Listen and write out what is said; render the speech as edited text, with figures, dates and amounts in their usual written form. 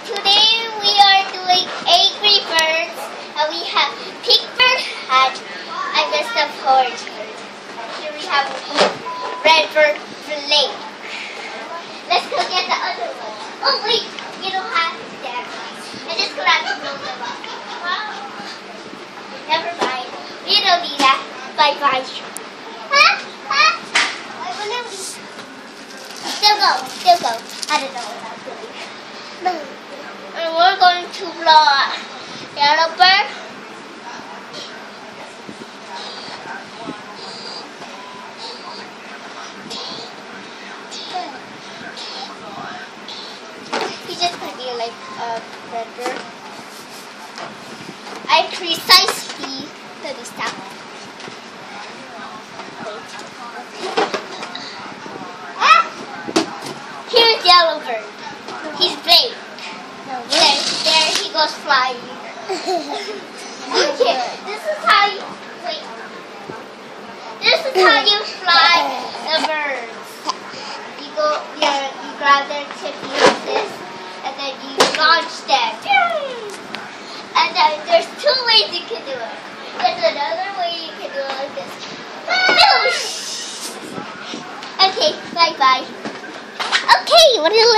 Today we are doing angry birds, and we have pink bird hat and the stuffed orange bird. Here we have red bird flake. Let's go get the other one. Oh wait, you don't have them. I'm just gonna have to blow them up. Never mind. We don't need that. Bye bye. Still go. I don't know what I'm doing. And we're going to blow a yellow bird. He's just going to be like a red bird. I precisely let me stop. Here's yellow bird. He's big. There he goes flying. Okay, this is how you wait. This is how you fly the birds. You grab their tip like this, and then you launch them. And then there's two ways you can do it. There's another way you can do it like this. Okay, bye bye. Okay, what do you